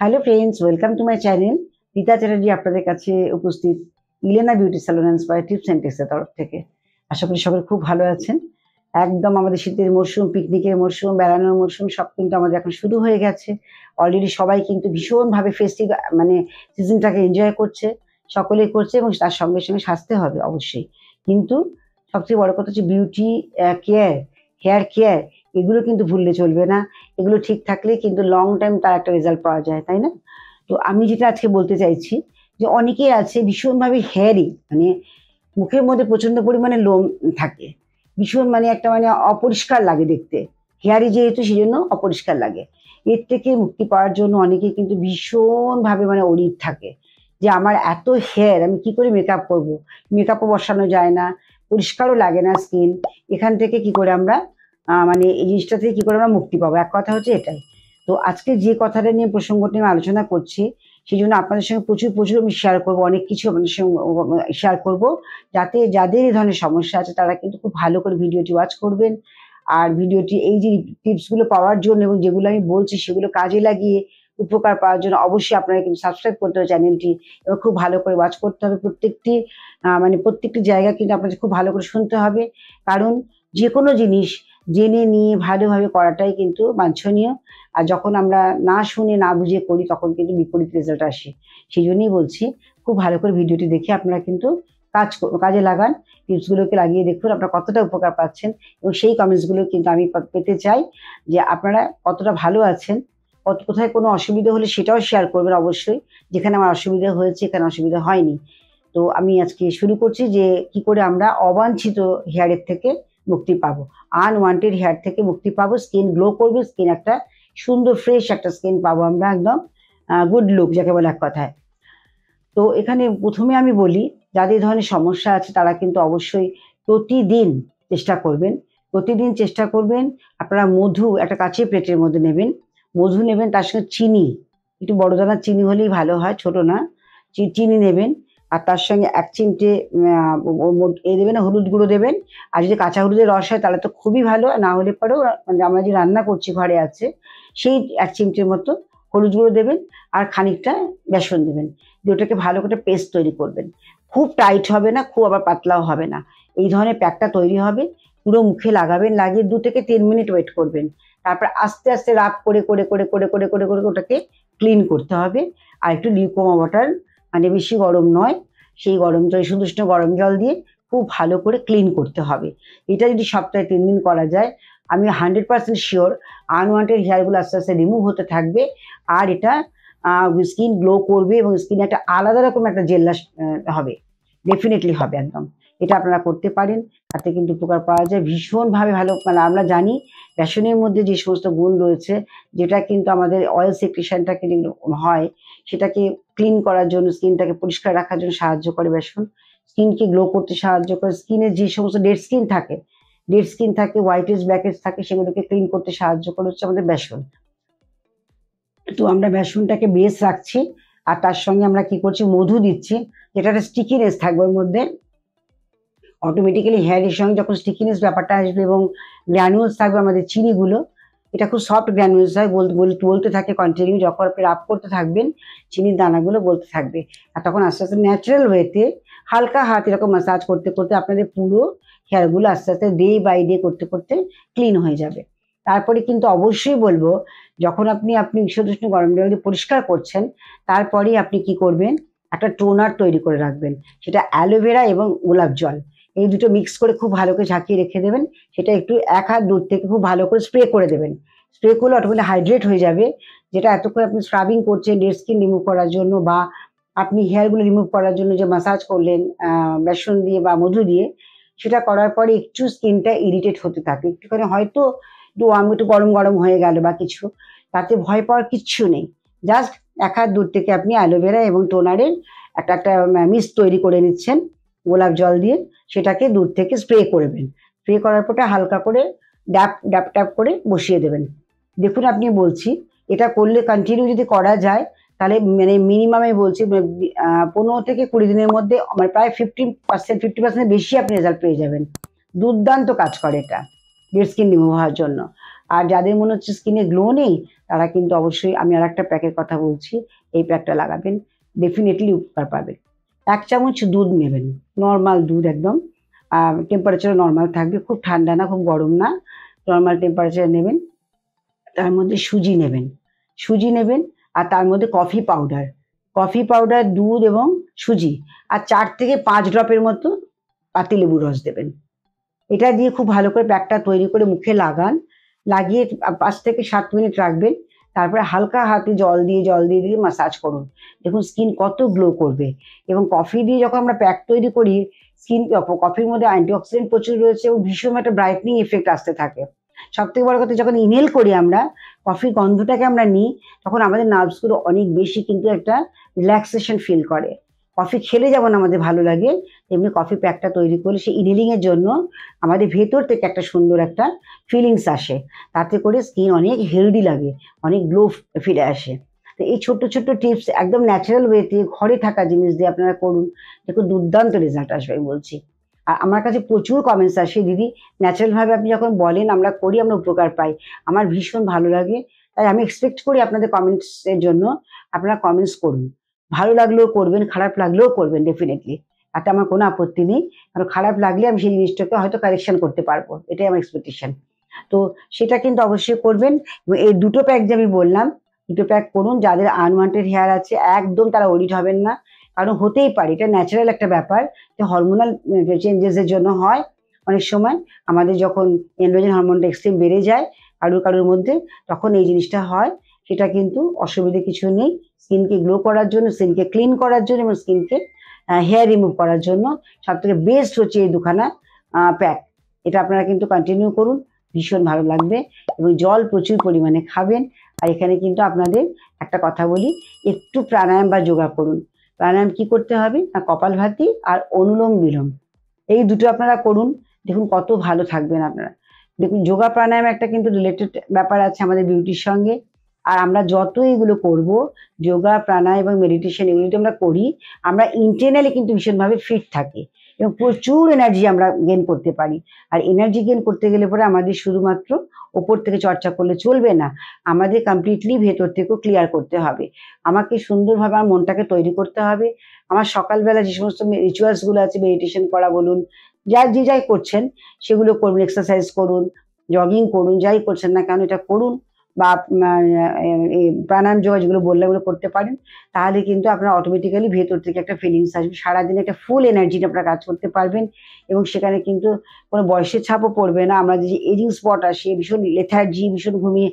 Hello friends, welcome to my channel. Rita Chatterjee আপনাদের কাছে উপস্থিত, Elena beauty salon and spa tips and টিক্সের তরফ থেকে। আশা করি সকলে খুব ভালো আছেন। একদম আমাদের শীতের মরশুম, পিকনিকের মরশুম, বেড়ানোর মরশুম সব কিন্তু আমাদের এখন শুরু হয়ে গেছে। অলরেডি সবাই কিন্তু ভীষণভাবে ফেস্টিভ মানে সিজনটাকে এনজয় করছে, সকলেই করছে এবং তার সঙ্গে সঙ্গে সাজতে হবে অবশ্যই। কিন্তু সবচেয়ে বড় কথা হচ্ছে বিউটি কেয়ার, হেয়ার কেয়ার, এগুলো কিন্তু ভুললে চলবে না। এগুলো ঠিক থাকলেই কিন্তু লং টাইম তার একটা রেজাল্ট পাওয়া যায়, তাই না? তো আমি যেটা আজকে বলতে চাইছি যে অনেকেই আছে ভীষণভাবে হেয়ারি, মানে মুখের মধ্যে প্রচন্ড পরিমাণে লোম থাকে, ভীষণ মানে একটা মানে অপরিষ্কার লাগে দেখতে। হেয়ারি যেহেতু সেই জন্য অপরিষ্কার লাগে। এর থেকে মুক্তি পাওয়ার জন্য অনেকে কিন্তু ভীষণভাবে মানে অনীত থাকে যে আমার এত হেয়ার, আমি কি করে মেকআপ করব, মেকআপও বসানো যায় না, পরিষ্কারও লাগে না স্কিন। এখান থেকে কি করে আমরা মানে এই জিনিসটা থেকে কি করে আমরা মুক্তি পাবো, এক কথা হচ্ছে এটাই। তো আজকে যে কথাটা নিয়ে প্রসঙ্গটি আমি আলোচনা করছি, সেই জন্য আপনাদের সঙ্গে প্রচুর প্রচুর আমি শেয়ার করবো, অনেক কিছু আপনাদের সঙ্গে শেয়ার করবো, যাতে যাদের এই ধরনের সমস্যা আছে তারা কিন্তু খুব ভালো করে ভিডিওটি ওয়াচ করবেন। আর ভিডিওটি এই যে টিপসগুলো পাওয়ার জন্য এবং যেগুলো আমি বলছি সেগুলো কাজে লাগিয়ে উপকার পাওয়ার জন্য অবশ্যই আপনারা কিন্তু সাবস্ক্রাইব করতে হবে চ্যানেলটি, এবং খুব ভালো করে ওয়াচ করতে হবে। প্রত্যেকটি মানে প্রত্যেকটি জায়গা কিন্তু আপনাদের খুব ভালো করে শুনতে হবে, কারণ যে কোনো জিনিস জেনে নিয়ে ভালোভাবে করাটাই কিন্তু বাঞ্ছনীয়। আর যখন আমরা না শুনে না বুঝে করি তখন কিন্তু বিপরীত রেজাল্ট আসে। সেই জন্যই বলছি, খুব ভালো করে ভিডিওটি দেখে আপনারা কিন্তু কাজে লাগান। টিপসগুলোকে লাগিয়ে দেখুন আপনারা কতটা উপকার পাচ্ছেন, এবং সেই কমেন্টসগুলো কিন্তু আমি পেতে চাই যে আপনারা কতটা ভালো আছেন। কোথায় কোনো অসুবিধা হলে সেটাও শেয়ার করবেন অবশ্যই, যেখানে আমার অসুবিধা হয়েছে, এখানে অসুবিধা হয়নি। তো আমি আজকে শুরু করছি যে কি করে আমরা অবাঞ্ছিত হেয়ারের থেকে মুক্তি পাবো, আনওয়ান্টেড হেয়ার থেকে মুক্তি পাবো, স্কিন গ্লো করবে, স্কিন একটা সুন্দর ফ্রেশ একটা স্কিন পাবো আমরা, একদম গুড লুক যাকে বলে এক কথায়। তো এখানে প্রথমে আমি বলি, যাদের ধরনের সমস্যা আছে তারা কিন্তু অবশ্যই প্রতিদিন চেষ্টা করবেন, প্রতিদিন চেষ্টা করবেন আপনারা মধু একটা কাঁচের প্লেটের মধ্যে নেবেন, মধু নেবেন, তার সঙ্গে চিনি, একটু বড় দানার চিনি হলেই ভালো হয়, ছোট না। চিনি নেবেন, আর তার সঙ্গে ১ চিমটে দেবেন, হলুদ গুঁড়ো দেবেন। আর যদি কাঁচা হলুদের রস হয় তাহলে তো খুবই ভালো, না হলে পরেও মানে আমরা যে রান্না করছি ঘরে আছে সেই ১ চিমটির মতো হলুদ গুঁড়ো দেবেন, আর খানিকটা বেসন দেবেন, দিয়ে ওটাকে ভালো করে পেস্ট তৈরি করবেন। খুব টাইট হবে না, খুব আবার পাতলাও হবে না, এই ধরনের প্যাকটা তৈরি হবে। পুরো মুখে লাগাবেন, লাগিয়ে ২ থেকে ৩ মিনিট ওয়েট করবেন। তারপর আস্তে আস্তে রাব করে করে করে করে করে করে করে ওটাকে ক্লিন করতে হবে। আর একটু লিউকোয়ার্ম ওয়াটার, মানে বেশি গরম নয়, সেই গরম জল, সুদুষ্ণ গরম জল দিয়ে খুব ভালো করে ক্লিন করতে হবে। এটা যদি সপ্তাহে ৩ দিন করা যায়, আমি 100% শিওর আনওয়ান্টেড হেয়ারগুলো আস্তে আস্তে রিমুভ হতে থাকবে। আর এটা স্কিন গ্লো করবে এবং স্কিনে একটা আলাদা রকম একটা জেল্লাস হবে, ডেফিনেটলি হবে একদম। এটা আপনারা করতে পারেন, তাতে কিন্তু উপকার পাওয়া যায় ভীষণভাবে ভালো। মানে আমরা জানি বেসনের মধ্যে যে সমস্ত গুণ রয়েছে, যেটা কিন্তু আমাদের অয়েল সেক্রেশনটাকে যেগুলো হয় সেটাকে ক্লিন করার জন্য, স্কিনটাকে পরিষ্কার রাখার জন্য সাহায্য করে বেসন। স্কিনকে গ্লো করতে সাহায্য করে, স্কিনের যে সমস্ত ডেড স্কিন থাকে, হোয়াইটেজ ব্ল্যাকেজ থাকে, সেগুলোকে ক্লিন করতে সাহায্য করে হচ্ছে আমাদের বেসন। তো আমরা বেসনটাকে বেস রাখছি, আর তার সঙ্গে আমরা কি করছি, মধু দিচ্ছি, যেটা একটা স্টিকিনেস থাকবে ওর মধ্যে। অটোমেটিক্যালি হেয়ারের সঙ্গে যখন স্টিকিনেস ব্যাপারটা আসবে এবং গ্র্যানুলস থাকবে আমাদের চিনিগুলো, এটা খুব সফট গ্র্যানুলস হয়, বলতে থাকে কন্টিনিউ, যখন আপনি রাব করতে থাকবেন চিনির দানাগুলো বলতে থাকবে। আর তখন আস্তে আস্তে ন্যাচারাল ওয়েতে হালকা হাত এরকম ম্যাসাজ করতে করতে আপনাদের পুরো হেয়ারগুলো আস্তে আস্তে ডে বাই ডে করতে করতে ক্লিন হয়ে যাবে। তারপরে কিন্তু অবশ্যই বলবো, যখন আপনি উষ্ণ গরম জল দিয়ে পরিষ্কার করছেন, তারপরেই আপনি কি করবেন, একটা টোনার তৈরি করে রাখবেন, সেটা অ্যালোভেরা এবং গোলাপ জল, এই দুটো মিক্স করে খুব ভালো করে ঝাঁকিয়ে রেখে দেবেন। সেটা একটু ১ হাত দূর থেকে খুব ভালো করে স্প্রে করে দেবেন। স্প্রে করলে অটোমেটিক হাইড্রেট হয়ে যাবে। যেটা এতক্ষণ আপনি স্ক্রাবিং করছেন ডেড স্কিন রিমুভ করার জন্য, বা আপনি হেয়ারগুলো রিমুভ করার জন্য যে মাসাজ করলেন বেসন দিয়ে বা মধু দিয়ে, সেটা করার পরে একটু স্কিনটা ইরিটেট হতে থাকে, একটুখানি হয়তো একটু গরম গরম হয়ে গেল বা কিছু, তাতে ভয় পাওয়ার কিচ্ছু নেই। জাস্ট ১ হাত দূর থেকে আপনি অ্যালোভেরা এবং টোনারের একটা মিক্স তৈরি করে নিচ্ছেন গোলাপ জল দিয়ে, সেটাকে দূর থেকে স্প্রে করবেন। স্প্রে করার পরটা হালকা করে ড্যাপ ড্যাপ ট্যাপ করে বসিয়ে দেবেন। দেখুন আপনি বলছি, এটা করলে কন্টিনিউ যদি করা যায়, তাহলে মানে মিনিমাম আমি বলছি ১৫ থেকে ২০ দিনের মধ্যে মানে প্রায় 50% বেশি আপনি রেজাল্ট পেয়ে যাবেন। দুর্দান্ত কাজ করে এটা ডেড স্কিন রিমুভ হওয়ার জন্য। আর যাদের মনে হচ্ছে স্কিনে গ্লো নেই, তারা কিন্তু অবশ্যই আমি আর একটা প্যাকের কথা বলছি, এই প্যাকটা লাগাবেন, ডেফিনেটলি উপকার পাবে। 1 চামচ দুধ নেবেন, নর্মাল দুধ একদম, টেম্পারেচার নর্মাল থাকবে, খুব ঠান্ডা না খুব গরম না, নর্মাল টেম্পারেচার নেবেন। তার মধ্যে সুজি নেবেন, আর তার মধ্যে কফি পাউডার, দুধ এবং সুজি, আর 4 থেকে 5 ড্রপের মতো পাতিলেবুর রস দেবেন। এটা দিয়ে খুব ভালো করে প্যাকটা তৈরি করে মুখে লাগান, লাগিয়ে 5 থেকে 7 মিনিট রাখবেন। তারপরে হালকা হাতে জল দিয়ে মাসাজ করুন, দেখুন স্কিন কত গ্লো করবে। এবং কফি দিয়ে যখন আমরা প্যাক তৈরি করি, কফির মধ্যে অ্যান্টিঅক্সিডেন্ট প্রচুর রয়েছে এবং ভীষণ একটা ব্রাইটনিং এফেক্ট আসতে থাকে। সব থেকে বড় কথা, যখন ইনহেল করি আমরা, কফির গন্ধটাকে আমরা নিই, তখন আমাদের নার্ভসগুলো অনেক বেশি কিন্তু একটা রিল্যাক্সেশন ফিল করে। কফি খেলে যেমন আমাদের ভালো লাগে, তেমনি কফি প্যাকটা তৈরি করলে সেই ইনহেলিং এর জন্য আমাদের ভেতর থেকে একটা সুন্দর একটা ফিলিংস আসে, তাতে করে স্কিন অনেক হেলদি লাগে, অনেক গ্লো ফিরে আসে। তো এই ছোট্ট ছোট্ট টিপস একদম ন্যাচারাল ওয়েতে ঘরে থাকা জিনিস দিয়ে আপনারা করুন, দেখুন দুর্দান্ত রেজাল্ট আসবে আমি বলছি। আর আমার কাছে প্রচুর কমেন্টস আসে, দিদি ন্যাচারাল ভাবে আপনি যখন বলেন আমরা করি, আমরা উপকার পাই, আমার ভীষণ ভালো লাগে। তাই আমি এক্সপেক্ট করি আপনাদের কমেন্টস এর জন্য, আপনারা কমেন্টস করুন, ভালো লাগলেও করবেন, খারাপ লাগলেও করবেন ডেফিনেটলি, তাতে আমার কোনো আপত্তি নেই। কারণ খারাপ লাগলে আমি সেই জিনিসটাকে হয়তো কারেকশন করতে পারবো, এটাই আমার এক্সপেকটেশন। তো সেটা কিন্তু অবশ্যই করবেন। এবং এই দুটো প্যাক যে আমি বললাম, দুটো প্যাক করুন। যাদের আনওয়ান্টেড হেয়ার আছে একদম তারা ওরিড হবেন না, কারণ হতেই পারে, এটা ন্যাচারাল একটা ব্যাপার, যে হরমোনাল চেঞ্জেস এর জন্য হয়। অনেক সময় আমাদের যখন এন্ড্রোজেন হরমোনটা এক্সট্রিম বেড়ে যায় কারুর মধ্যে, তখন এই জিনিসটা হয়। সেটা কিন্তু অসুবিধে কিছু নেই। স্কিনকে গ্লো করার জন্য, স্কিনকে ক্লিন করার জন্য এবং স্কিনকে হেয়ার রিমুভ করার জন্য সব থেকে বেস্ট হচ্ছে এই দুখানা প্যাক। এটা আপনারা কিন্তু কন্টিনিউ করুন, ভীষণ ভালো লাগবে। এবং জল প্রচুর পরিমাণে খাবেন। আর এখানে কিন্তু আপনাদের একটা কথা বলি, একটু প্রাণায়াম বা যোগা করুন। প্রাণায়াম কি করতে হবে না, কপালভাতি আর অনুলোম বিলোম, এই দুটো আপনারা করুন, দেখুন কত ভালো থাকবেন আপনারা। দেখুন যোগা প্রাণায়াম একটা কিন্তু রিলেটেড ব্যাপার আছে আমাদের বিউটির সঙ্গে। আর আমরা যত এগুলো করব, যোগা প্রাণায়াম এবং মেডিটেশন এগুলো যদি আমরা করি, আমরা ইন্টারনালি কিন্তু ভীষণভাবে ফিট থাকি এবং প্রচুর এনার্জি আমরা গেন করতে পারি। আর এনার্জি গেন করতে গেলে পরে আমাদের শুধুমাত্র ওপর থেকে চর্চা করলে চলবে না, আমাদের কমপ্লিটলি ভেতর থেকেও ক্লিয়ার করতে হবে। আমাকে সুন্দরভাবে আমার মনটাকে তৈরি করতে হবে। আমার সকালবেলা যে সমস্ত রিচুয়ালস গুলো আছে, মেডিটেশন করা বলুন, যাই করছেন সেগুলো করুন, এক্সারসাইজ করুন, জগিং করুন, যাই করছেন না কেন এটা করুন। বা এই প্রাণায়াম যোগা যেগুলো বললাম এগুলো করতে পারেন, তাহলে কিন্তু আপনার অটোমেটিক্যালি ভেতর থেকে একটা ফিলিংস আসবে, সারাদিন একটা ফুল এনার্জি আপনারা কাজ করতে পারবেন। এবং সেখানে কিন্তু কোনো বয়সের ছাপও পড়বে না। আমরা যে এজিং স্পট আসে, ভীষণ লেথার্জি, ভীষণ ঘুমিয়ে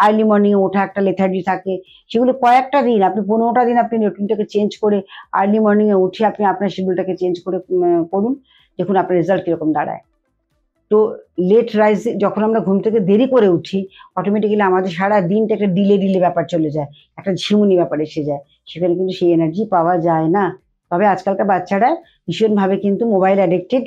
আর্লি মর্নিং এ ওঠা একটা লেথার্জি থাকে, সেগুলো কয়েকটা দিন আপনি 15টা দিন আপনি রুটিনটাকে চেঞ্জ করে আর্লি মর্নিং এ উঠে আপনি আপনার শিডিউলটাকে চেঞ্জ করে করুন, দেখুন আপনার রেজাল্ট কিরকম দাঁড়ায়। তো লেট রাইজ, যখন আমরা ঘুম থেকে দেরি করে উঠি, অটোমেটিক্যালি আমাদের সারা দিনটা একটা ডিলে ব্যাপার চলে যায়, একটা ঝিমুনি ব্যাপার এসে যায়, সেখানে কিন্তু সেই এনার্জি পাওয়া যায় না। তবে আজকালকার বাচ্চারা ভীষণভাবে কিন্তু মোবাইল অ্যাডিক্টেড,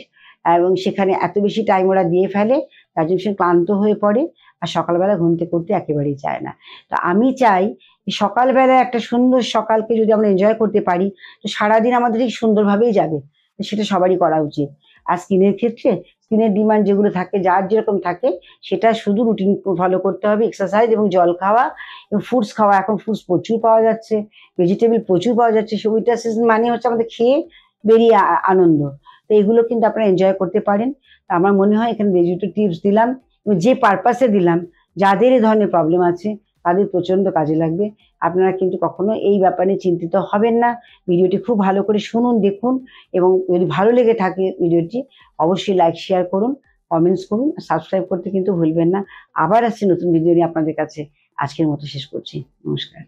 এবং সেখানে এত বেশি টাইম ওরা দিয়ে ফেলে, তার জন্য ভীষণ ক্লান্ত হয়ে পড়ে, আর সকালবেলা ঘুম থেকে উঠতে একেবারেই চায় না। তো আমি চাই সকালবেলা একটা সুন্দর সকালকে যদি আমরা এনজয় করতে পারি, তো সারাদিন আমাদের ঠিক সুন্দরভাবেই যাবে। সেটা সবারই করা উচিত। আর স্কিনের ক্ষেত্রে, স্কিনের ডিমান্ড যেগুলো থাকে, যার যেরকম থাকে, সেটা শুধু রুটিন ফলো করতে হবে, এক্সারসাইজ এবং জল খাওয়া এবং ফ্রুটস খাওয়া। এখন ফ্রুটস প্রচুর পাওয়া যাচ্ছে, ভেজিটেবল প্রচুর পাওয়া যাচ্ছে। উইন্টার সিজন মানে হচ্ছে আমাদের খেয়ে বেরিয়ে আনন্দ। তো এগুলো কিন্তু আপনারা এনজয় করতে পারেন। তো আমার মনে হয় এখানে যে দুটো টিপস দিলাম এবং যে পারপাসে দিলাম, যাদের এই ধরনের প্রবলেম আছে তাদের প্রচন্ড কাজে লাগবে। আপনারা কিন্তু কখনো এই ব্যাপারে চিন্তিত হবেন না। ভিডিওটি খুব ভালো করে শুনুন, দেখুন, এবং যদি ভালো লেগে থাকে ভিডিওটি, অবশ্যই লাইক শেয়ার করুন, কমেন্টস করুন, সাবস্ক্রাইব করতে কিন্তু ভুলবেন না। আবার আসছি নতুন ভিডিও নিয়ে আপনাদের কাছে। আজকের মতো শেষ করছি, নমস্কার।